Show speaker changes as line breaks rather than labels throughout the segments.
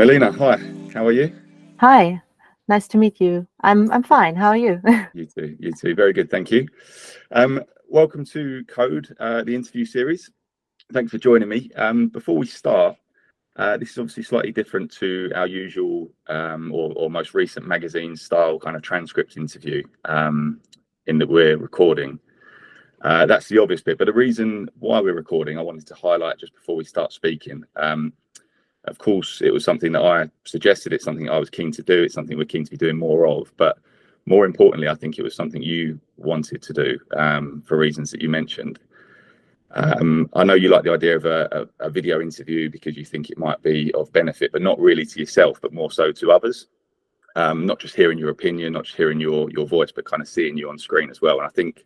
Melina, hi, how are you?
Hi, nice to meet you. I'm fine. How are you?
You too. Very good, thank you. Welcome to Code, the interview series. Thanks for joining me. Before we start, this is obviously slightly different to our usual or most recent magazine style kind of transcript interview in that we're recording. That's the obvious bit, but the reason why we're recording, I wanted to highlight just before we start speaking. Of course, it was something that I suggested. It's something I was keen to do. It's something we're keen to be doing more of. But more importantly, I think it was something you wanted to do for reasons that you mentioned. I know you like the idea of a video interview because you think it might be of benefit, but not really to yourself, but more so to others. Not just hearing your opinion, not just hearing your voice, but kind of seeing you on screen as well. And I think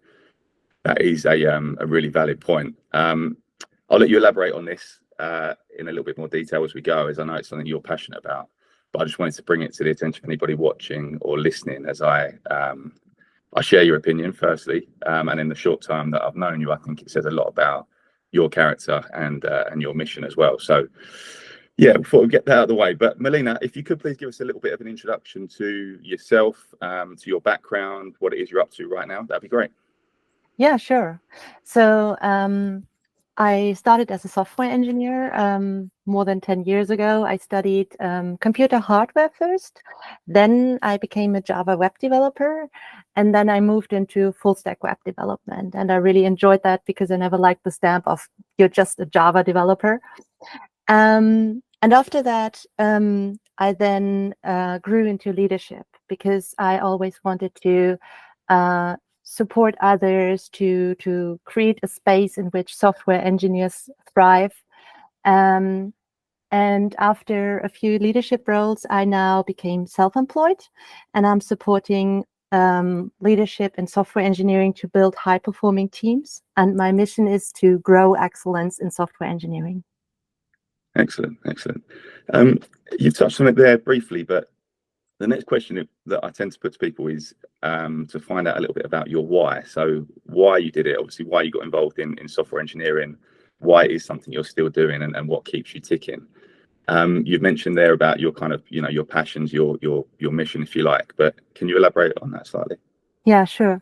that is a really valid point. I'll let you elaborate on this in a little bit more detail as we go, as I know it's something you're passionate about. But I just wanted to bring it to the attention of anybody watching or listening as I share your opinion firstly, and in the short time that I've known you, I think it says a lot about your character and your mission as well. So yeah, before we get that out of the way, but Melina, if you could please give us a little bit of an introduction to yourself, to your background, what it is you're up to right now, that'd be great.
Yeah, sure. So I started as a software engineer more than 10 years ago. I studied computer hardware first, then I became a Java web developer, and then I moved into full stack web development. And I really enjoyed that because I never liked the stamp of you're just a Java developer. And after that, I then grew into leadership because I always wanted to support others to create a space in which software engineers thrive. And after a few leadership roles, I now became self-employed, and I'm supporting leadership in software engineering to build high-performing teams. And my mission is to grow excellence in software engineering.
Excellent. You've touched on it there briefly, but the next question that I tend to put to people is to find out a little bit about your why. So why you did it, obviously why you got involved in software engineering, why it is something you're still doing, and what keeps you ticking. You've mentioned there about your kind of, your passions, your mission, if you like, but can you elaborate on that slightly?
Yeah, sure.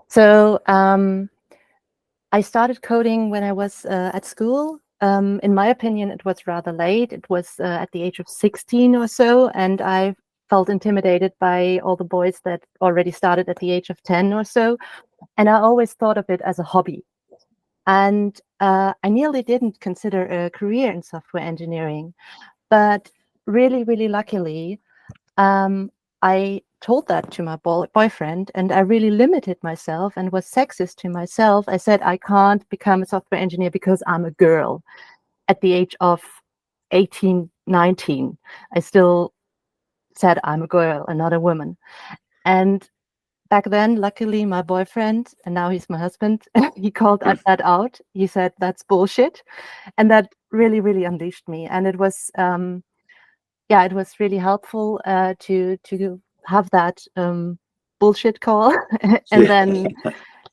So I started coding when I was at school. In my opinion, it was rather late. It was at the age of 16 or so, and I felt intimidated by all the boys that already started at the age of 10 or so. And I always thought of it as a hobby. And I nearly didn't consider a career in software engineering. But really, really luckily, I told that to my boyfriend, and I really limited myself and was sexist to myself. I said, I can't become a software engineer because I'm a girl. At the age of 18, 19, I still said I'm a girl and not a woman. And back then, luckily, my boyfriend, and now he's my husband, he called that out. He said, that's bullshit. And that really, really unleashed me. And it was, it was really helpful to have that bullshit call and then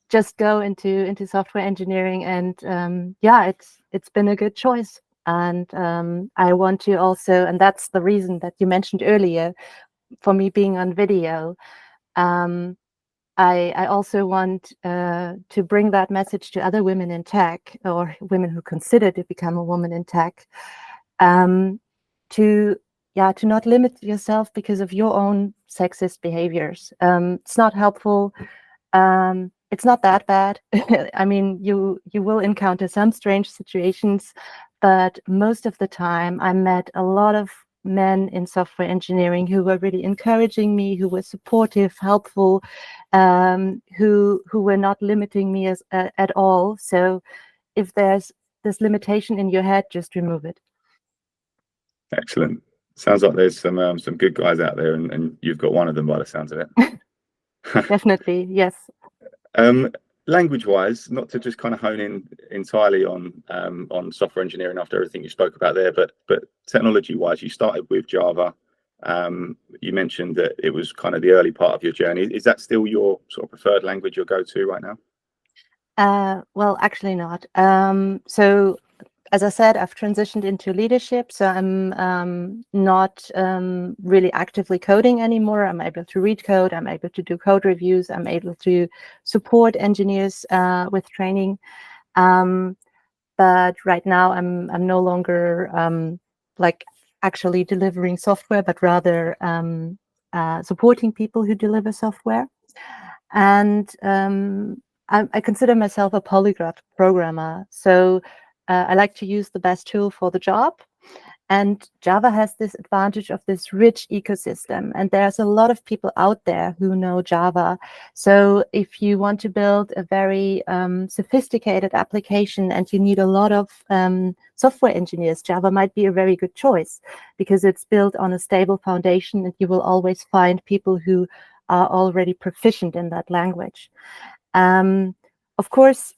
just go into software engineering. And it's been a good choice. And I want to also, and that's the reason that you mentioned earlier, for me being on video, I also want to bring that message to other women in tech, or women who consider to become a woman in tech, to not limit yourself because of your own sexist behaviors. It's not helpful. It's not that bad. I mean, you will encounter some strange situations, but most of the time I met a lot of men in software engineering who were really encouraging me, who were supportive, helpful, who were not limiting me at all. So if there's this limitation in your head, just remove it.
Excellent. Sounds like there's some good guys out there, and you've got one of them by the sounds of it.
Definitely, yes.
Language-wise, not to just kind of hone in entirely on software engineering after everything you spoke about there, but technology-wise, you started with Java. You mentioned that it was kind of the early part of your journey. Is that still your sort of preferred language, your go-to right now?
Well, actually not. So as I said, I've transitioned into leadership, so I'm not really actively coding anymore. I'm able to read code, I'm able to do code reviews, I'm able to support engineers with training. But right now I'm no longer like actually delivering software, but rather supporting people who deliver software. And I consider myself a polyglot programmer. So I like to use the best tool for the job. And Java has this advantage of this rich ecosystem. And there's a lot of people out there who know Java. So if you want to build a very sophisticated application and you need a lot of software engineers, Java might be a very good choice because it's built on a stable foundation and you will always find people who are already proficient in that language. Of course,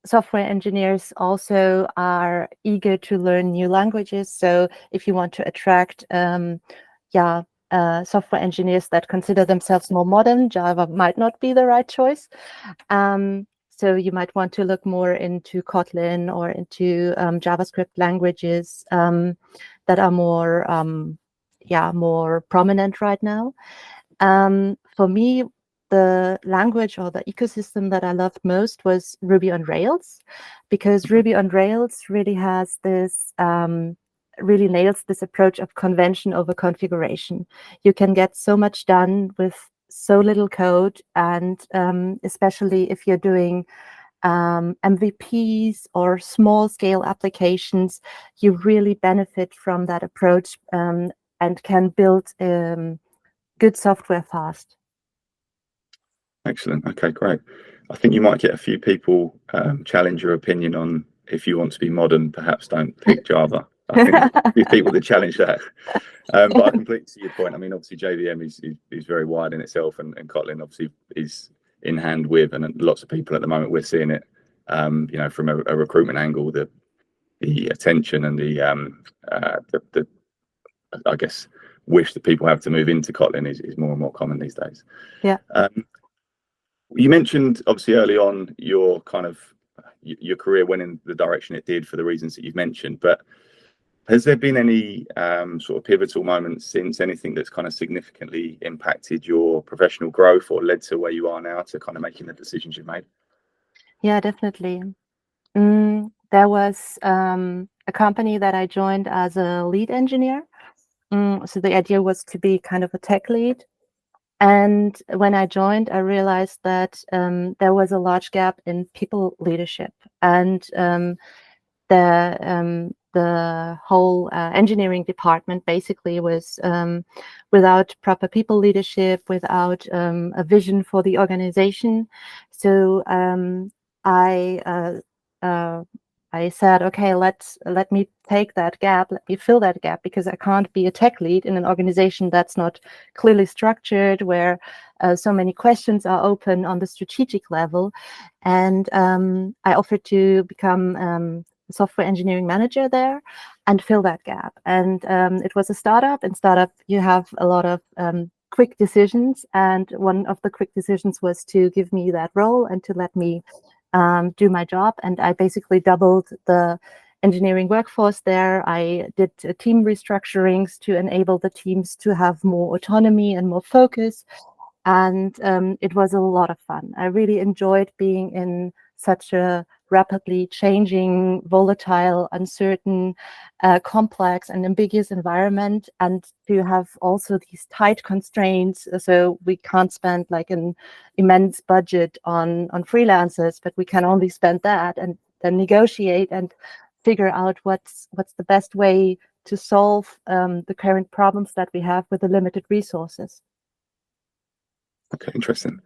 software engineers also are eager to learn new languages. So if you want to attract software engineers that consider themselves more modern, Java might not be the right choice. So you might want to look more into Kotlin or into JavaScript languages that are more prominent right now. For me, the language or the ecosystem that I loved most was Ruby on Rails, because Ruby on Rails really has this, really nails this approach of convention over configuration. You can get so much done with so little code, and especially if you're doing MVPs or small scale applications, you really benefit from that approach and can build good software fast.
Excellent. Okay, great. I think you might get a few people challenge your opinion on if you want to be modern, perhaps don't pick Java. I think a few people that challenge that. But I completely see your point. I mean, obviously JVM is very wide in itself, and Kotlin obviously is in hand with, and lots of people at the moment we're seeing it. From a recruitment angle, the attention and the I guess wish that people have to move into Kotlin is more and more common these days.
Yeah.
You mentioned obviously early on your your career went in the direction it did for the reasons that you've mentioned, but has there been any sort of pivotal moments since, anything that's kind of significantly impacted your professional growth or led to where you are now, to kind of making the decisions you've made?
Yeah, definitely. There was a company that I joined as a lead engineer. So the idea was to be kind of a tech lead. And when I joined, I realized that there was a large gap in people leadership, and the whole engineering department basically was without proper people leadership, without a vision for the organization. So I said, okay, let me take that gap, let me fill that gap, because I can't be a tech lead in an organization that's not clearly structured, where so many questions are open on the strategic level. And I offered to become software engineering manager there and fill that gap. And it was a startup. In startup, you have a lot of quick decisions. And one of the quick decisions was to give me that role and to let me do my job. And I basically doubled the engineering workforce there. I did team restructurings to enable the teams to have more autonomy and more focus. And it was a lot of fun. I really enjoyed being in such a rapidly changing, volatile, uncertain, complex and ambiguous environment, and to have also these tight constraints. So we can't spend like an immense budget on freelancers, but we can only spend that and then negotiate and figure out what's the best way to solve the current problems that we have with the limited resources.
Okay, interesting.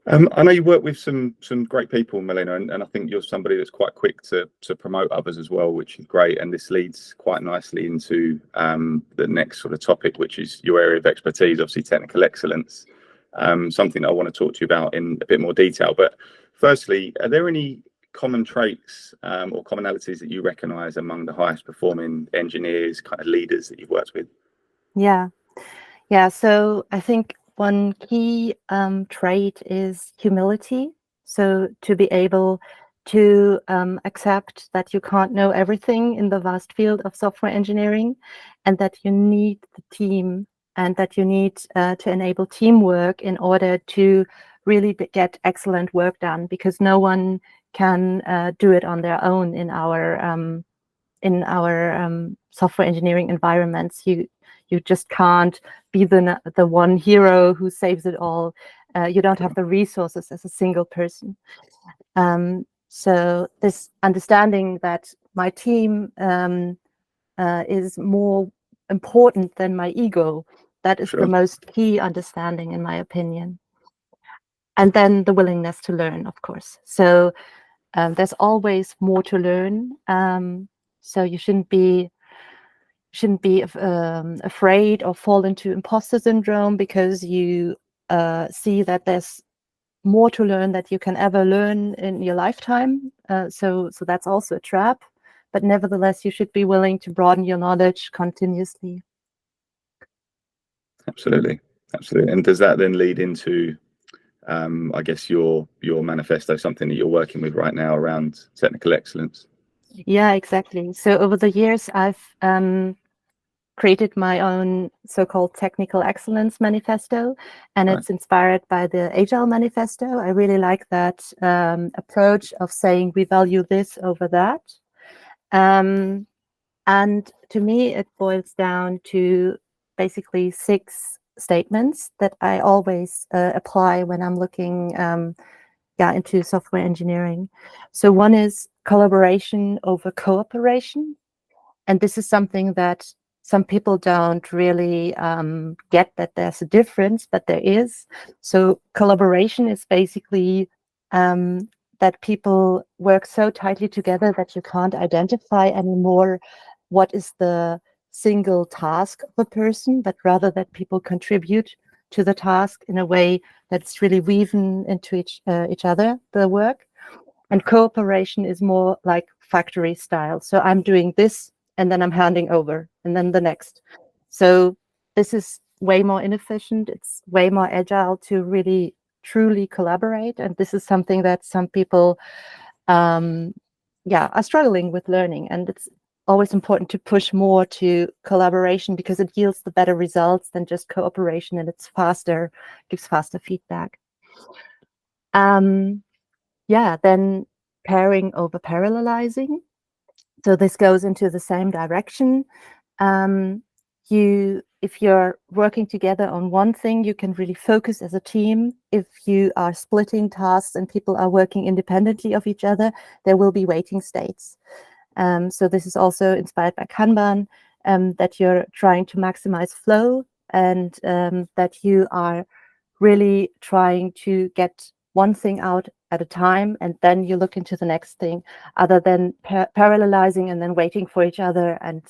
I know you work with some great people, Milena, and I think you're somebody that's quite quick to promote others as well, which is great. And this leads quite nicely into the next sort of topic, which is your area of expertise, obviously technical excellence, something that I want to talk to you about in a bit more detail. But firstly, are there any common traits or commonalities that you recognize among the highest performing engineers, kind of leaders that you've worked with?
Yeah. So I think one key trait is humility. So to be able to accept that you can't know everything in the vast field of software engineering, and that you need the team, and that you need to enable teamwork in order to really get excellent work done, because no one can do it on their own in our software engineering environments. You just can't be the one hero who saves it all. You don't have the resources as a single person. So this understanding that my team is more important than my ego, that is the most key understanding, in my opinion. And then the willingness to learn, of course. So there's always more to learn. So you shouldn't be afraid or fall into imposter syndrome because you see that there's more to learn that you can ever learn in your lifetime. So that's also a trap. But nevertheless, you should be willing to broaden your knowledge continuously.
Absolutely. And does that then lead into, I guess, your manifesto, something that you're working with right now around technical excellence?
Yeah, exactly. So over the years, I've created my own so-called technical excellence manifesto, and it's inspired by the Agile manifesto. I really like that approach of saying we value this over that. And to me, it boils down to basically 6 statements that I always apply when I'm looking into software engineering. So one is collaboration over cooperation. And this is something that some people don't really get, that there's a difference, but there is. So collaboration is basically that people work so tightly together that you can't identify anymore what is the single task of a person, but rather that people contribute to the task in a way that's really weaving into each other, the work. And cooperation is more like factory style. So I'm doing this, and then I'm handing over, and then the next. So this is way more inefficient. It's way more agile to really truly collaborate. And this is something that some people are struggling with learning. And it's always important to push more to collaboration because it yields the better results than just cooperation, and it's faster, gives faster feedback. Then pairing over parallelizing. So this goes into the same direction. If you're working together on one thing, you can really focus as a team. If you are splitting tasks and people are working independently of each other, there will be waiting states. So this is also inspired by Kanban, that you're trying to maximize flow, and that you are really trying to get one thing out at a time, and then you look into the next thing, other than parallelizing and then waiting for each other and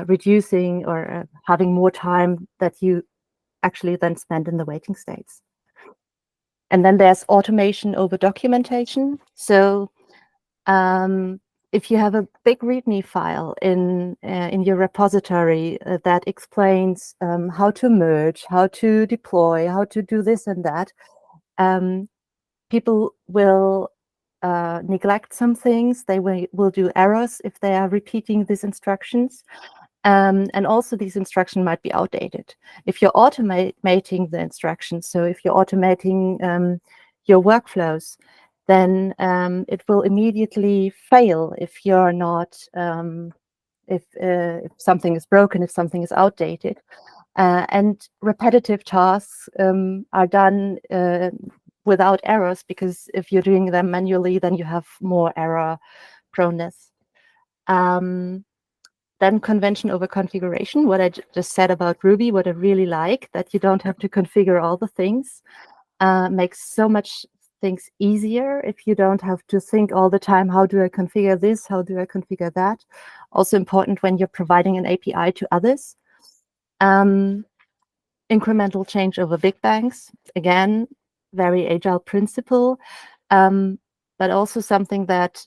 reducing or having more time that you actually then spend in the waiting states. And then there's automation over documentation. So if you have a big README file in your repository that explains how to merge, how to deploy, how to do this and that, people will neglect some things. They will do errors if they are repeating these instructions. And also these instructions might be outdated. If you're automating the instructions, so if you're automating your workflows, then it will immediately fail if you're not, if something is broken, if something is outdated. And repetitive tasks are done without errors, because if you're doing them manually, then you have more error proneness. Then convention over configuration, what I just said about Ruby, what I really like, that you don't have to configure all the things, makes so much things easier if you don't have to think all the time, how do I configure this, how do I configure that? Also important when you're providing an API to others. Incremental change over big bangs, again, very agile principle, but also something that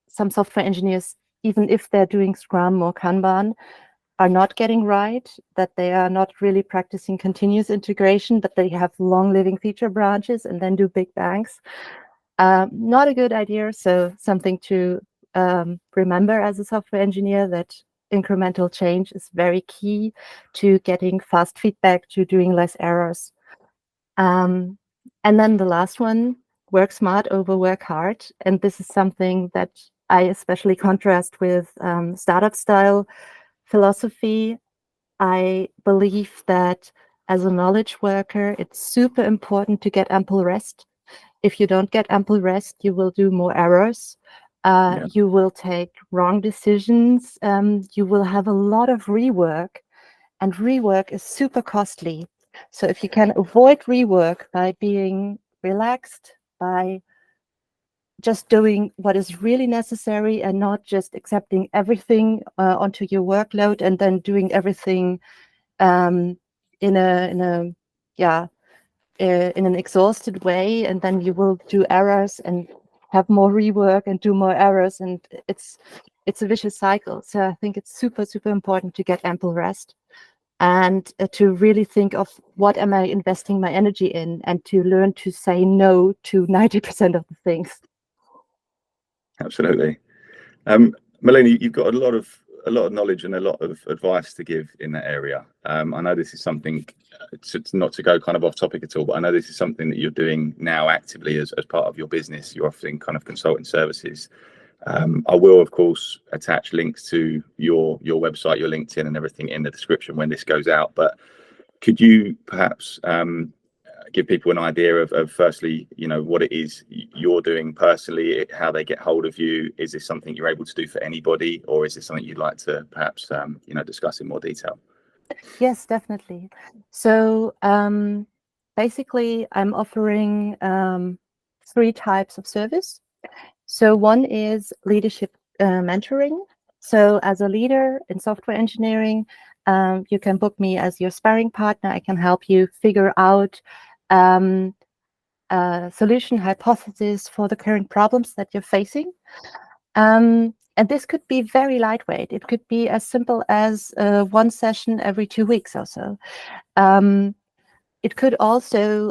some software engineers, even if they're doing Scrum or Kanban, are not getting right, that they are not really practicing continuous integration, but they have long living feature branches and then do big bangs. Not a good idea. So something to remember as a software engineer, that incremental change is very key to getting fast feedback, to doing less errors. And then the last one, work smart over work hard. And this is something that I especially contrast with startup style philosophy. I believe that as a knowledge worker, it's super important to get ample rest. If you don't get ample rest, you will do more errors. You will take wrong decisions. You will have a lot of rework, and rework is super costly. So if you can avoid rework by being relaxed, by just doing what is really necessary and not just accepting everything onto your workload and then doing everything in an exhausted way, and then you will do errors and have more rework and do more errors, and it's a vicious cycle. So I think it's super important to get ample rest and to really think of what am I investing my energy in, and to learn to say no to 90% of the things.
Absolutely. Milena, you've got a lot of knowledge and a lot of advice to give in that area. I know this is something, not to go kind of off topic at all, but I know this is something that you're doing now actively as part of your business. You're offering kind of consulting services. I will, of course, attach links to your website, your LinkedIn, and everything in the description when this goes out. But could you perhaps give people an idea of firstly, what it is you're doing personally, how they get hold of you? Is this something you're able to do for anybody, or is this something you'd like to perhaps discuss in more detail?
Yes, definitely. So basically, I'm offering 3 types of service. So one is leadership mentoring. So as a leader in software engineering, you can book me as your sparring partner. I can help you figure out solution hypothesis for the current problems that you're facing. And this could be very lightweight. It could be as simple as 1 session every 2 weeks or so. It could also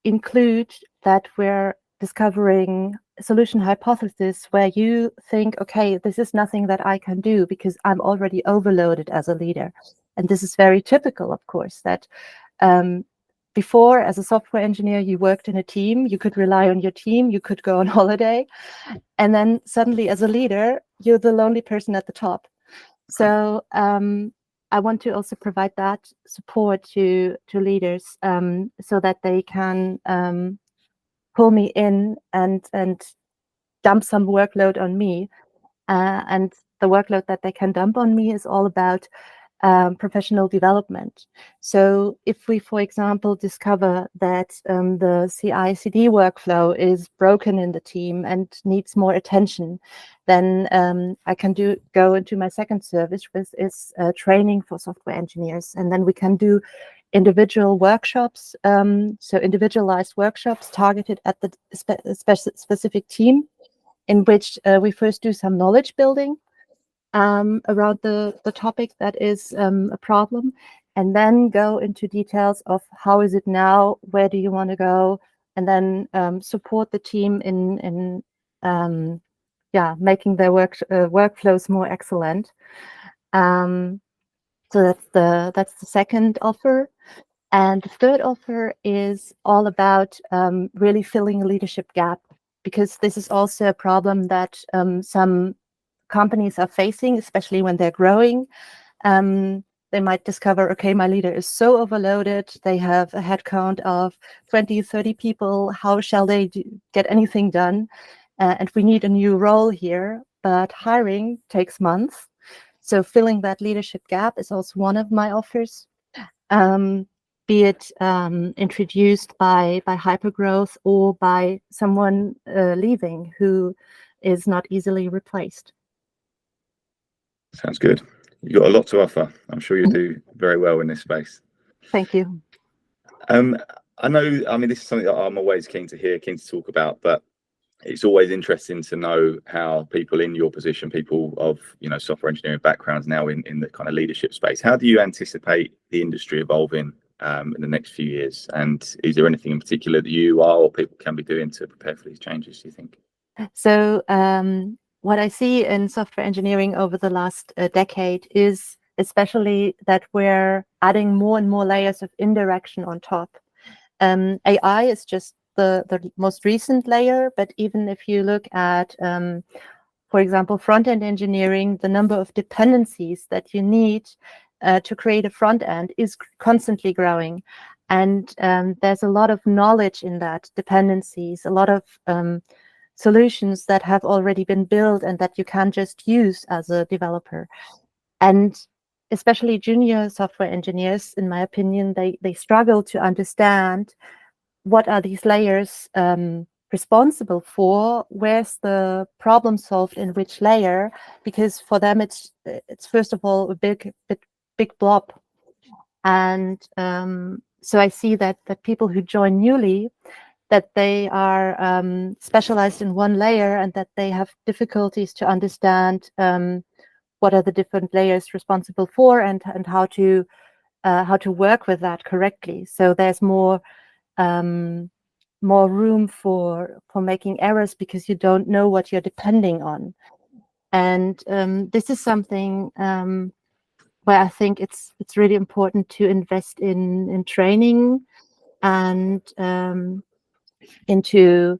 include that we're discovering solution hypothesis where you think, okay, this is nothing that I can do because I'm already overloaded as a leader. And this is very typical, of course, that before, as a software engineer, you worked in a team, you could rely on your team, you could go on holiday. And then suddenly, as a leader, you're the lonely person at the top. So I want to also provide that support to leaders so that they can pull me in and dump some workload on me. And the workload that they can dump on me is all about professional development. So if we, for example, discover that the CI/CD workflow is broken in the team and needs more attention, then I can go into my second service, which is training for software engineers. And then we can do individual workshops, so individualized workshops targeted at the specific team, in which we first do some knowledge building around the topic that is a problem, and then go into details of how is it now, where do you want to go, and then support the team in making their workflows more excellent. So that's the second offer. And the third offer is all about really filling a leadership gap, because this is also a problem that some companies are facing, especially when they're growing. They might discover, okay, my leader is so overloaded. They have a headcount of 20, 30 people. How shall they get anything done? And we need a new role here, but hiring takes months. So filling that leadership gap is also one of my offers, be it introduced by hypergrowth or by someone leaving who is not easily replaced.
Sounds good. You've got a lot to offer. I'm sure you do very well in this space.
Thank you.
I know, this is something that I'm always keen to talk about, but it's always interesting to know how people in your position, people of software engineering backgrounds now in the kind of leadership space, how do you anticipate the industry evolving in the next few years? And is there anything in particular that you are or people can be doing to prepare for these changes, do you think?
So what I see in software engineering over the last decade is especially that we're adding more and more layers of indirection on top. AI is just the most recent layer, but even if you look at, for example, front-end engineering, the number of dependencies that you need to create a front end is constantly growing. And there's a lot of knowledge in that dependencies, a lot of solutions that have already been built and that you can just use as a developer. And especially junior software engineers, in my opinion, they struggle to understand what are these layers responsible for, where's the problem solved in which layer, because for them it's first of all a big blob. And so I see that people who join newly, that they are specialized in one layer and that they have difficulties to understand what are the different layers responsible for and how to work with that correctly. So there's more room for making errors because you don't know what you're depending on. And this is something where I think it's really important to invest in training and into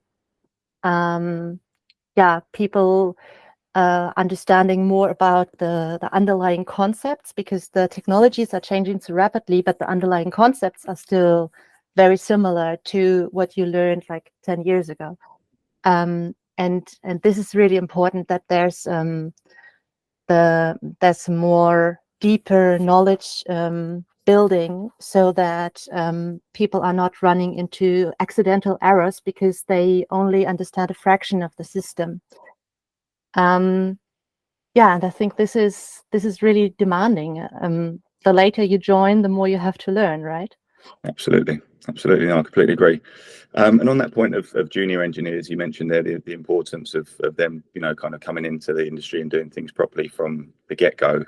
people understanding more about the underlying concepts, because the technologies are changing so rapidly, but the underlying concepts are still very similar to what you learned like 10 years ago. And this is really important, that there's more deeper knowledge building, so that people are not running into accidental errors because they only understand a fraction of the system. And I think this is really demanding. The later you join, the more you have to learn, right?
Absolutely. No, I completely agree. And on that point of junior engineers, you mentioned there the importance of them, kind of coming into the industry and doing things properly from the get-go.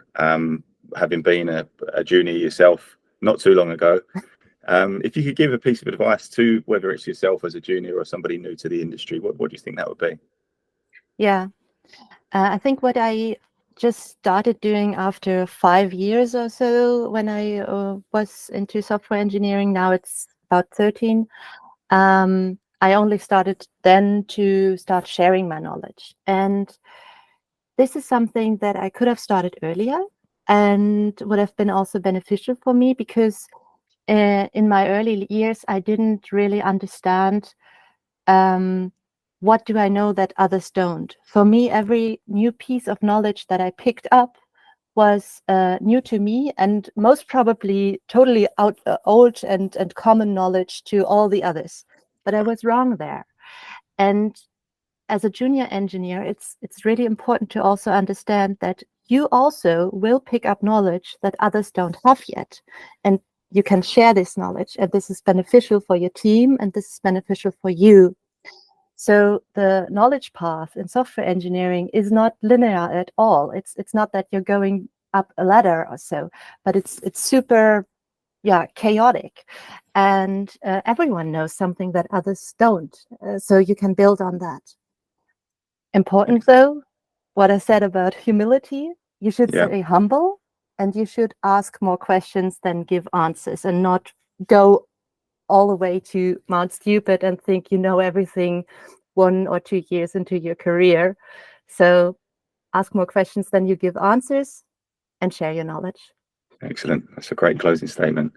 Having been a junior yourself not too long ago, if you could give a piece of advice to whether it's yourself as a junior or somebody new to the industry, what do you think that would be?
Yeah, I think what I just started doing after 5 years or so, when I was into software engineering, now it's about 13. I only started then to start sharing my knowledge. And this is something that I could have started earlier and would have been also beneficial for me, because in my early years, I didn't really understand what do I know that others don't. For me, every new piece of knowledge that I picked up was new to me, and most probably totally old and common knowledge to all the others. But I was wrong there. And as a junior engineer, it's really important to also understand that you also will pick up knowledge that others don't have yet. And you can share this knowledge, and this is beneficial for your team, and this is beneficial for you. So the knowledge path in software engineering is not linear at all. It's not that you're going up a ladder or so, but it's super chaotic, and everyone knows something that others don't. So you can build on that. Important though, what I said about humility, you should stay humble, and you should ask more questions than give answers, and not go all the way to Mount Stupid and think you know everything 1 or 2 years into your career. So ask more questions than you give answers, and share your knowledge.
Excellent. That's a great closing statement.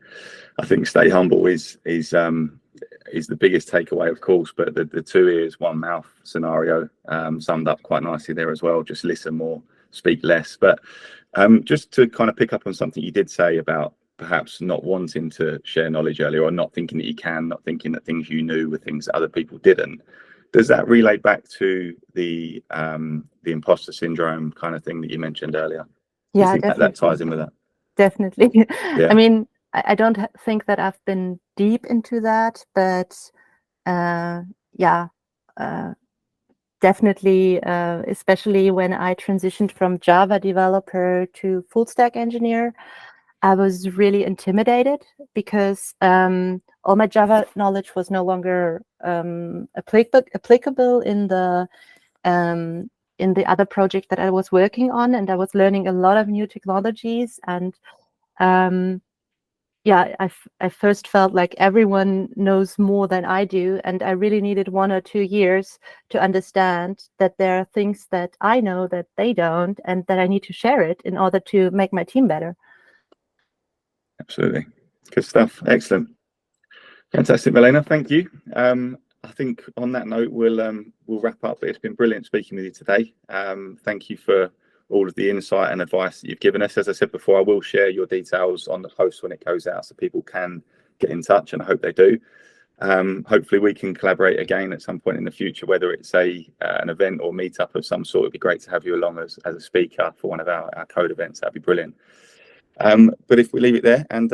I think stay humble is the biggest takeaway, of course, but the 2 ears, 1 mouth scenario summed up quite nicely there as well. Just listen more, speak less. But just to kind of pick up on something you did say about perhaps not wanting to share knowledge earlier, or not thinking that you can, not thinking that things you knew were things that other people didn't. Does that relay back to the imposter syndrome kind of thing that you mentioned earlier?
Yeah,
you think
definitely.
that ties in with that?
Definitely.
Yeah.
I mean, I don't think that I've been deep into that, but definitely, especially when I transitioned from Java developer to full stack engineer, I was really intimidated because all my Java knowledge was no longer applicable in the other project that I was working on, and I was learning a lot of new technologies. And yeah, I first felt like everyone knows more than I do, and I really needed 1 or 2 years to understand that there are things that I know that they don't, and that I need to share it in order to make my team better.
Absolutely. Good stuff. Excellent. Fantastic, Milena. Thank you. I think on that note, we'll wrap up. It's been brilliant speaking with you today. Thank you for all of the insight and advice that you've given us. As I said before, I will share your details on the post when it goes out so people can get in touch, and I hope they do. Hopefully we can collaborate again at some point in the future, whether it's an event or meetup of some sort. It'd be great to have you along as a speaker for one of our code events. That'd be brilliant. But if we leave it there, and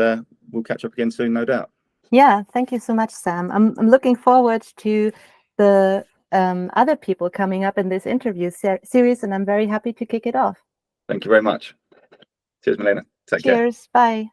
we'll catch up again soon, no doubt.
Yeah, thank you so much, Sam. I'm looking forward to the other people coming up in this interview series, and I'm very happy to kick it off.
Thank you very much. Cheers, Milena. Take care.
Cheers. Bye.